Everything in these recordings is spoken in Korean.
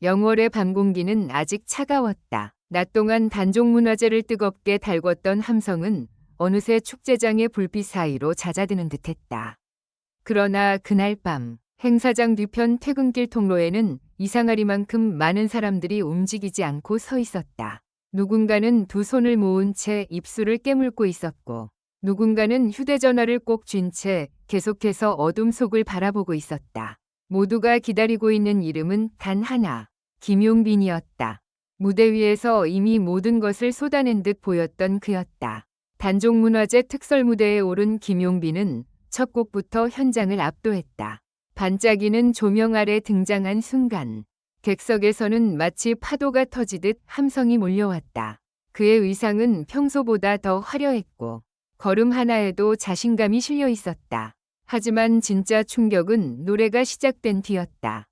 영월의 밤 공기는 아직 차가웠다. 낮 동안 단종문화제를 뜨겁게 달궜던 함성은 어느새 축제장의 불빛 사이로 잦아드는 듯했다. 그러나 그날 밤 행사장 뒤편 퇴근길 통로에는 이상하리만큼 많은 사람들이 움직이지 않고 서 있었다. 누군가는 두 손을 모은 채 입술을 깨물고 있었고 누군가는 휴대전화를 꼭 쥔 채 계속해서 어둠 속을 바라보고 있었다. 모두가 기다리고 있는 이름은 단 하나, 김용빈이었다. 무대 위에서 이미 모든 것을 쏟아낸 듯 보였던 그였다. 단종문화제 특설 무대에 오른 김용빈은 첫 곡부터 현장을 압도했다. 반짝이는 조명 아래 등장한 순간 객석에서는 마치 파도가 터지듯 함성이 몰려왔다. 그의 의상은 평소보다 더 화려했고 걸음 하나에도 자신감이 실려 있었다. 하지만 진짜 충격은 노래가 시작된 뒤였다.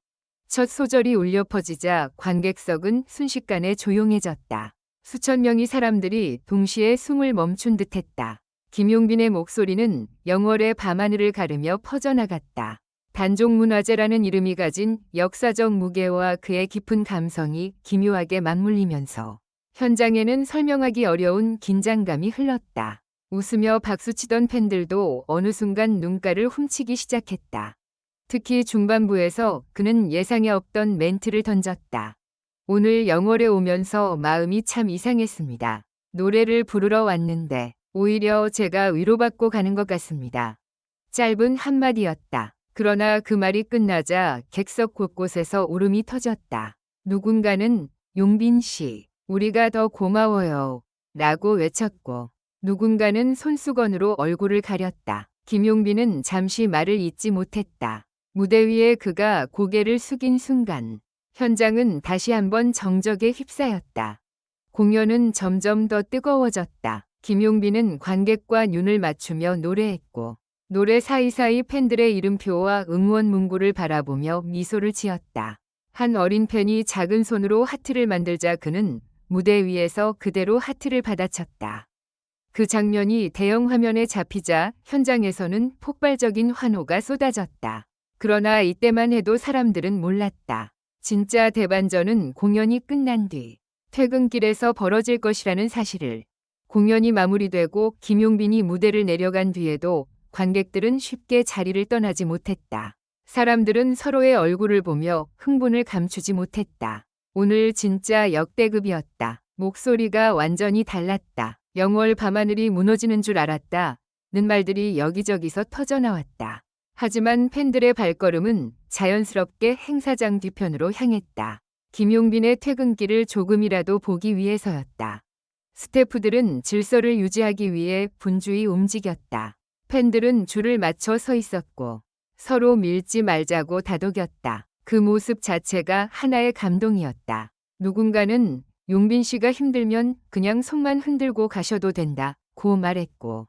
첫 소절이 울려 퍼지자 관객석은 순식간에 조용해졌다. 수천 명의 사람들이 동시에 숨을 멈춘 듯했다. 김용빈의 목소리는 영월의 밤하늘을 가르며 퍼져나갔다. 단종문화제라는 이름이 가진 역사적 무게와 그의 깊은 감성이 기묘하게 맞물리면서 현장에는 설명하기 어려운 긴장감이 흘렀다. 웃으며 박수치던 팬들도 어느 순간 눈가를 훔치기 시작했다. 특히 중반부에서 그는 예상에 없던 멘트를 던졌다. 오늘 영월에 오면서 마음이 참 이상했습니다. 노래를 부르러 왔는데 오히려 제가 위로받고 가는 것 같습니다. 짧은 한마디였다. 그러나 그 말이 끝나자 객석 곳곳에서 울음이 터졌다. 누군가는 용빈 씨, 우리가 더 고마워요 라고 외쳤고 누군가는 손수건으로 얼굴을 가렸다. 김용빈은 잠시 말을 잇지 못했다. 무대 위에 그가 고개를 숙인 순간 현장은 다시 한번 정적에 휩싸였다. 공연은 점점 더 뜨거워졌다. 김용빈은 관객과 눈을 맞추며 노래했고 노래 사이사이 팬들의 이름표와 응원 문구를 바라보며 미소를 지었다. 한 어린 팬이 작은 손으로 하트를 만들자 그는 무대 위에서 그대로 하트를 받아쳤다. 그 장면이 대형 화면에 잡히자 현장에서는 폭발적인 환호가 쏟아졌다. 그러나 이때만 해도 사람들은 몰랐다. 진짜 대반전은 공연이 끝난 뒤 퇴근길에서 벌어질 것이라는 사실을. 공연이 마무리되고 김용빈이 무대를 내려간 뒤에도 관객들은 쉽게 자리를 떠나지 못했다. 사람들은 서로의 얼굴을 보며 흥분을 감추지 못했다. 오늘 진짜 역대급이었다. 목소리가 완전히 달랐다. 영월 밤하늘이 무너지는 줄 알았다. 는 말들이 여기저기서 터져나왔다. 하지만 팬들의 발걸음은 자연스럽게 행사장 뒤편으로 향했다. 김용빈의 퇴근길을 조금이라도 보기 위해서였다. 스태프들은 질서를 유지하기 위해 분주히 움직였다. 팬들은 줄을 맞춰 서 있었고 서로 밀지 말자고 다독였다. 그 모습 자체가 하나의 감동이었다. 누군가는 용빈 씨가 힘들면 그냥 손만 흔들고 가셔도 된다고 말했고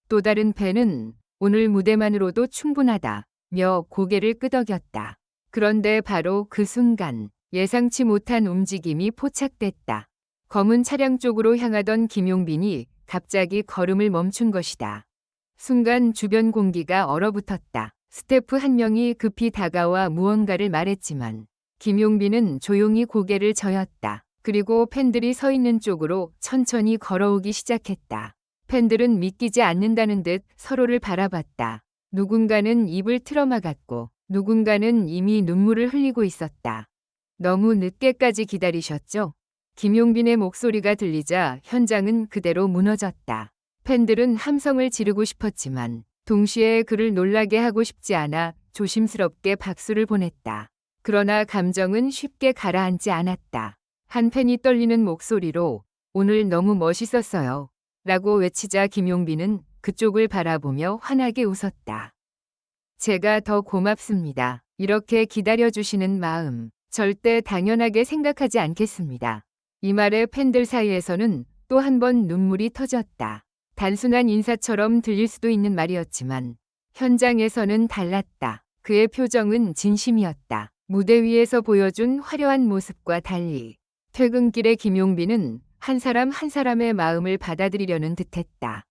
또 다른 팬은 오늘 무대만으로도 충분하다며 고개를 끄덕였다. 그런데 바로 그 순간 예상치 못한 움직임이 포착됐다. 검은 차량 쪽으로 향하던 김용빈이 갑자기 걸음을 멈춘 것이다. 순간 주변 공기가 얼어붙었다. 스태프 한 명이 급히 다가와 무언가를 말했지만 김용빈은 조용히 고개를 저었다. 그리고 팬들이 서 있는 쪽으로 천천히 걸어오기 시작했다. 팬들은 믿기지 않는다는 듯 서로를 바라봤다. 누군가는 입을 틀어막았고 누군가는 이미 눈물을 흘리고 있었다. 너무 늦게까지 기다리셨죠? 김용빈의 목소리가 들리자 현장은 그대로 무너졌다. 팬들은 함성을 지르고 싶었지만 동시에 그를 놀라게 하고 싶지 않아 조심스럽게 박수를 보냈다. 그러나 감정은 쉽게 가라앉지 않았다. 한 팬이 떨리는 목소리로 오늘 너무 멋있었어요 라고 외치자 김용빈은 그쪽을 바라보며 환하게 웃었다. 제가 더 고맙습니다. 이렇게 기다려주시는 마음 절대 당연하게 생각하지 않겠습니다. 이 말에 팬들 사이에서는 또 한 번 눈물이 터졌다. 단순한 인사처럼 들릴 수도 있는 말이었지만 현장에서는 달랐다. 그의 표정은 진심이었다. 무대 위에서 보여준 화려한 모습과 달리 퇴근길의 김용빈은 한 사람 한 사람의 마음을 받아들이려는 듯했다.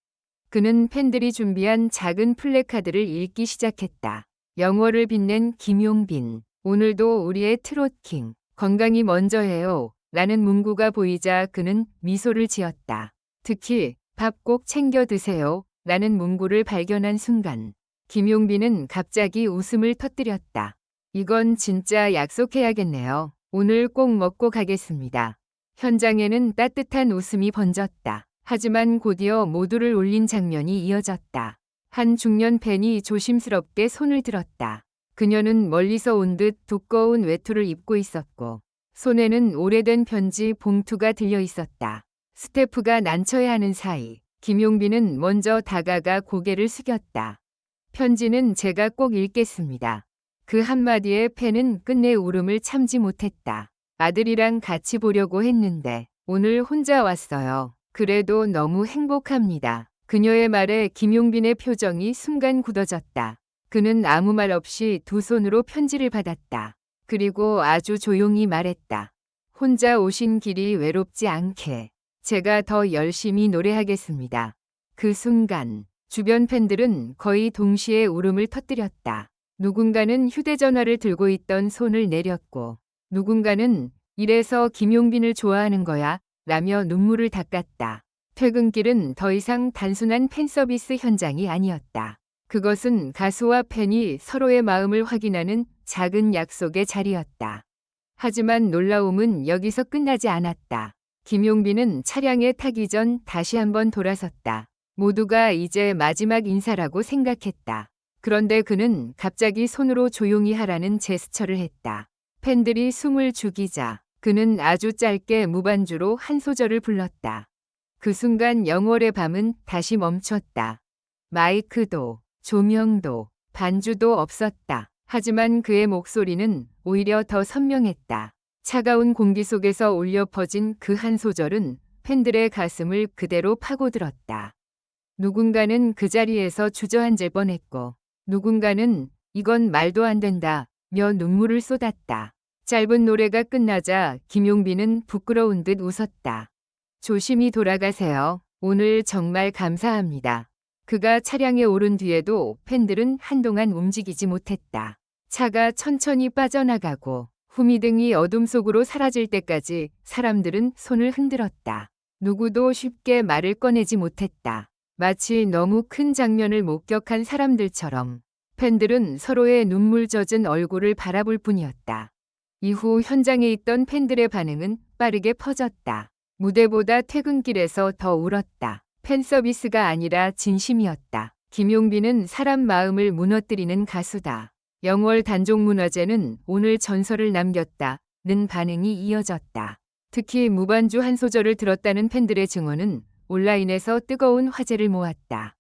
그는 팬들이 준비한 작은 플래카드를 읽기 시작했다. 영월을 빛낸 김용빈, 오늘도 우리의 트롯킹. 건강이 먼저예요. 라는 문구가 보이자 그는 미소를 지었다. 특히 밥 꼭 챙겨 드세요. 라는 문구를 발견한 순간 김용빈은 갑자기 웃음을 터뜨렸다. 이건 진짜 약속해야겠네요. 오늘 꼭 먹고 가겠습니다. 현장에는 따뜻한 웃음이 번졌다. 하지만 곧이어 모두를 울린 장면이 이어졌다. 한 중년 팬이 조심스럽게 손을 들었다. 그녀는 멀리서 온 듯 두꺼운 외투를 입고 있었고 손에는 오래된 편지 봉투가 들려 있었다. 스태프가 난처해하는 사이 김용빈은 먼저 다가가 고개를 숙였다. 편지는 제가 꼭 읽겠습니다. 그 한마디에 팬은 끝내 울음을 참지 못했다. 아들이랑 같이 보려고 했는데 오늘 혼자 왔어요. 그래도 너무 행복합니다. 그녀의 말에 김용빈의 표정이 순간 굳어졌다. 그는 아무 말 없이 두 손으로 편지를 받았다. 그리고 아주 조용히 말했다. 혼자 오신 길이 외롭지 않게 제가 더 열심히 노래하겠습니다. 그 순간 주변 팬들은 거의 동시에 울음을 터뜨렸다. 누군가는 휴대전화를 들고 있던 손을 내렸고 누군가는 이래서 김용빈을 좋아하는 거야 라며 눈물을 닦았다. 퇴근길은 더 이상 단순한 팬서비스 현장이 아니었다. 그것은 가수와 팬이 서로의 마음을 확인하는 작은 약속의 자리였다. 하지만 놀라움은 여기서 끝나지 않았다. 김용빈은 차량에 타기 전 다시 한번 돌아섰다. 모두가 이제 마지막 인사라고 생각했다. 그런데 그는 갑자기 손으로 조용히 하라는 제스처를 했다. 팬들이 숨을 죽이자 그는 아주 짧게 무반주로 한 소절을 불렀다. 그 순간 영월의 밤은 다시 멈췄다. 마이크도 조명도 반주도 없었다. 하지만 그의 목소리는 오히려 더 선명했다. 차가운 공기 속에서 울려 퍼진 그 한 소절은 팬들의 가슴을 그대로 파고들었다. 누군가는 그 자리에서 주저앉을 뻔했고 누군가는 이건 말도 안 된다 며 눈물을 쏟았다. 짧은 노래가 끝나자 김용빈은 부끄러운 듯 웃었다. 조심히 돌아가세요. 오늘 정말 감사합니다. 그가 차량에 오른 뒤에도 팬들은 한동안 움직이지 못했다. 차가 천천히 빠져나가고 후미등이 어둠 속으로 사라질 때까지 사람들은 손을 흔들었다. 누구도 쉽게 말을 꺼내지 못했다. 마치 너무 큰 장면을 목격한 사람들처럼 팬들은 서로의 눈물 젖은 얼굴을 바라볼 뿐이었다. 이후 현장에 있던 팬들의 반응은 빠르게 퍼졌다. 무대보다 퇴근길에서 더 울었다. 팬 서비스가 아니라 진심이었다. 김용빈은 사람 마음을 무너뜨리는 가수다. 영월 단종문화제는 오늘 전설을 남겼다는 반응이 이어졌다. 특히 무반주 한 소절을 들었다는 팬들의 증언은 온라인에서 뜨거운 화제를 모았다.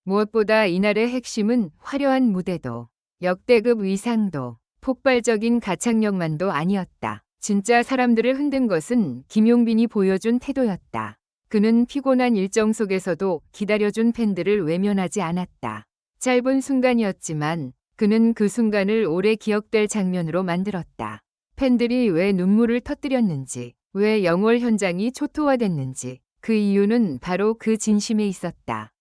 무엇보다 이날의 핵심은 화려한 무대도 역대급 의상도 폭발적인 가창력만도 아니었다. 진짜 사람들을 흔든 것은 김용빈이 보여준 태도였다. 그는 피곤한 일정 속에서도 기다려준 팬들을 외면하지 않았다. 짧은 순간이었지만 그는 그 순간을 오래 기억될 장면으로 만들었다. 팬들이 왜 눈물을 터뜨렸는지, 왜 영월 현장이 초토화됐는지 그 이유는 바로 그 진심에 있었다.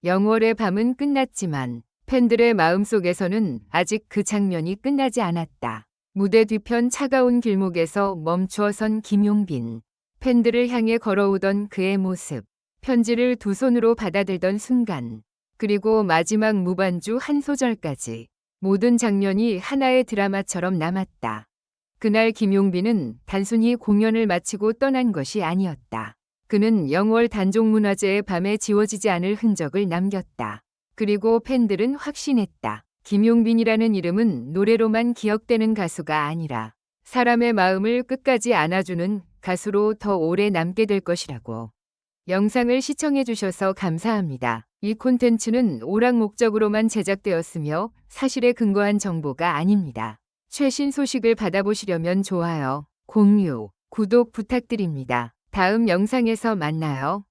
영월의 밤은 끝났지만 팬들의 마음속에서는 아직 그 장면이 끝나지 않았다. 무대 뒤편 차가운 길목에서 멈추어 선 김용빈. 팬들을 향해 걸어오던 그의 모습. 편지를 두 손으로 받아들던 순간. 그리고 마지막 무반주 한 소절까지. 모든 장면이 하나의 드라마처럼 남았다. 그날 김용빈은 단순히 공연을 마치고 떠난 것이 아니었다. 그는 영월 단종문화제의 밤에 지워지지 않을 흔적을 남겼다. 그리고 팬들은 확신했다. 김용빈이라는 이름은 노래로만 기억되는 가수가 아니라 사람의 마음을 끝까지 안아주는 가수로 더 오래 남게 될 것이라고. 영상을 시청해주셔서 감사합니다. 이 콘텐츠는 오락 목적으로만 제작되었으며 사실에 근거한 정보가 아닙니다. 최신 소식을 받아보시려면 좋아요, 공유, 구독 부탁드립니다. 다음 영상에서 만나요.